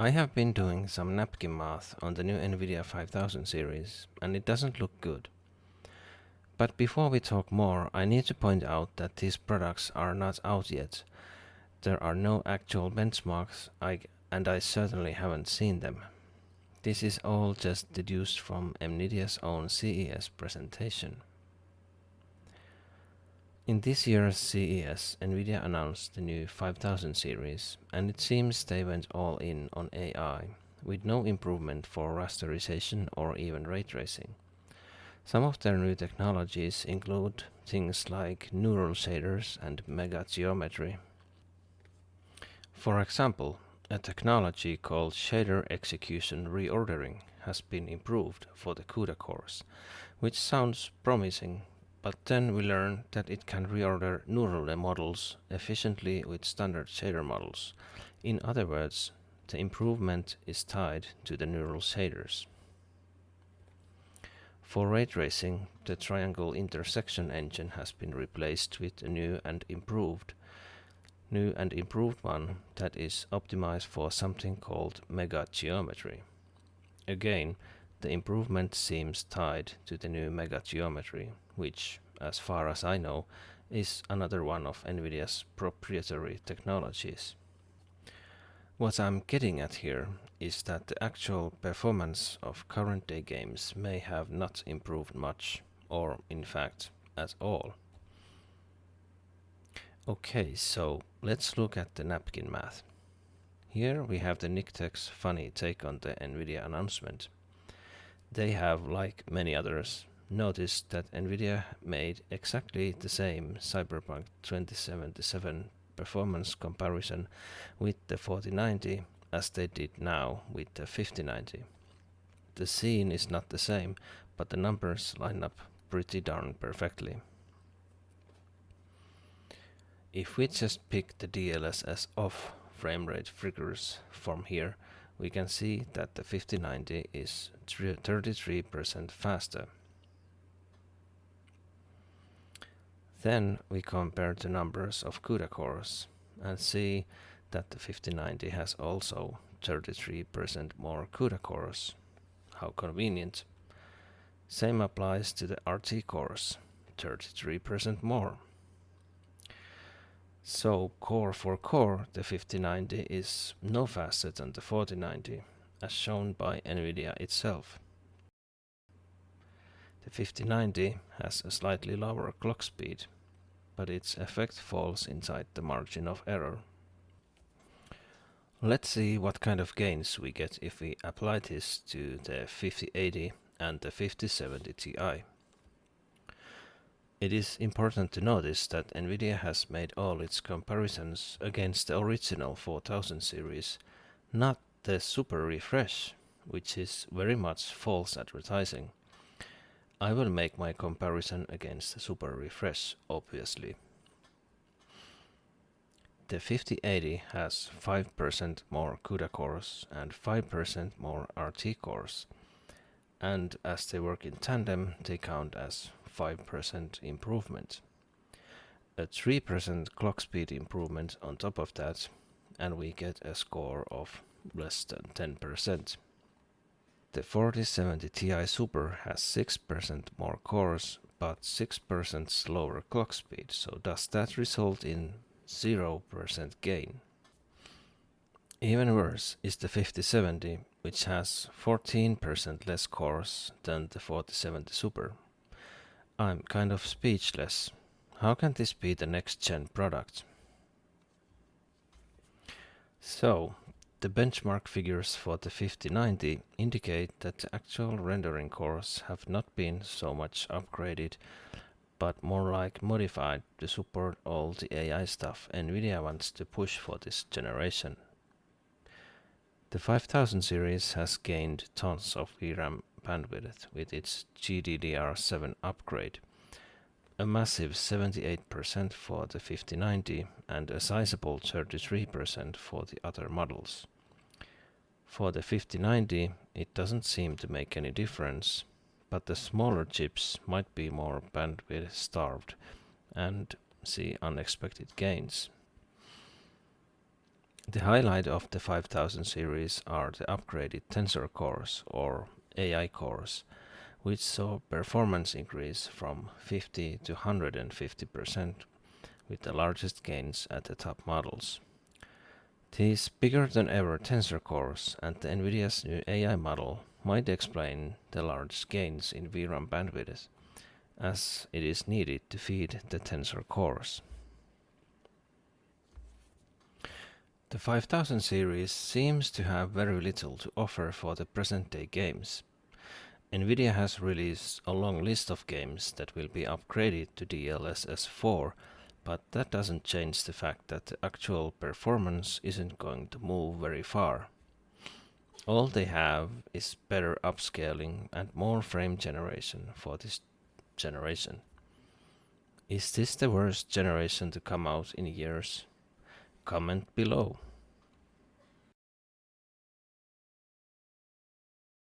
I have been doing some napkin math on the new Nvidia 5000 series, and it doesn't look good. But before we talk more, I need to point out that these products are not out yet. There are no actual benchmarks, and I certainly haven't seen them. This is all just deduced from Nvidia's own CES presentation. In this year's CES, Nvidia announced the new 5000 series, and it seems they went all in on AI, with no improvement for rasterization or even ray tracing. Some of their new technologies include things like neural shaders and mega geometry. For example, a technology called shader execution reordering has been improved for the CUDA cores, which sounds promising, but then we learn that it can reorder neural models efficiently with standard shader models. In other words, the improvement is tied to the neural shaders. For ray tracing, the triangle intersection engine has been replaced with a new and improved one that is optimized for something called mega geometry. Again, the improvement seems tied to the new mega geometry, which, as far as I know, is another one of Nvidia's proprietary technologies. What I'm getting at here is that the actual performance of current day games may have not improved much, or in fact, at all. Okay, so let's look at the napkin math. Here we have the Nictec's funny take on the Nvidia announcement. They have, like many others, noticed that Nvidia made exactly the same Cyberpunk 2077 performance comparison with the 4090 as they did now with the 5090. The scene is not the same, but the numbers line up pretty darn perfectly. If we just pick the DLSS off frame rate figures from here, we can see that the 5090 is 33% faster. Then we compare the numbers of CUDA cores and see that the 5090 has also 33% more CUDA cores. How convenient. Same applies to the RT cores, 33% more. So core for core, the 5090 is no faster than the 4090, as shown by Nvidia itself. The 5090 has a slightly lower clock speed, but its effect falls inside the margin of error. Let's see what kind of gains we get if we apply this to the 5080 and the 5070 Ti. It is important to notice that Nvidia has made all its comparisons against the original 4000 series, not the Super Refresh, which is very much false advertising. I will make my comparison against the Super Refresh, obviously. The 5080 has 5% more CUDA cores and 5% more RT cores, and as they work in tandem, they count as 5% improvement. A 3% clock speed improvement on top of that, and we get a score of less than 10%. The 4070 Ti Super has 6% more cores, but 6% slower clock speed, so does that result in 0% gain? Even worse is the 5070, which has 14% less cores than the 4070 Super. I'm kind of speechless. How can this be the next gen product? So, the benchmark figures for the 5090 indicate that the actual rendering cores have not been so much upgraded, but more like modified to support all the AI stuff Nvidia wants to push for this generation. The 5000 series has gained tons of VRAM bandwidth with its GDDR7 upgrade, a massive 78% for the 5090 and a sizable 33% for the other models. For the 5090, it doesn't seem to make any difference, but the smaller chips might be more bandwidth starved and see unexpected gains. The highlight of the 5000 series are the upgraded tensor cores or AI cores, which saw performance increase from 50 to 150% with the largest gains at the top models. These bigger than ever tensor cores and the Nvidia's new AI model might explain the large gains in VRAM bandwidth, as it is needed to feed the tensor cores. The 5000 series seems to have very little to offer for the present day games. Nvidia has released a long list of games that will be upgraded to DLSS 4, but that doesn't change the fact that the actual performance isn't going to move very far. All they have is better upscaling and more frame generation for this generation. Is this the worst generation to come out in years? Comment below.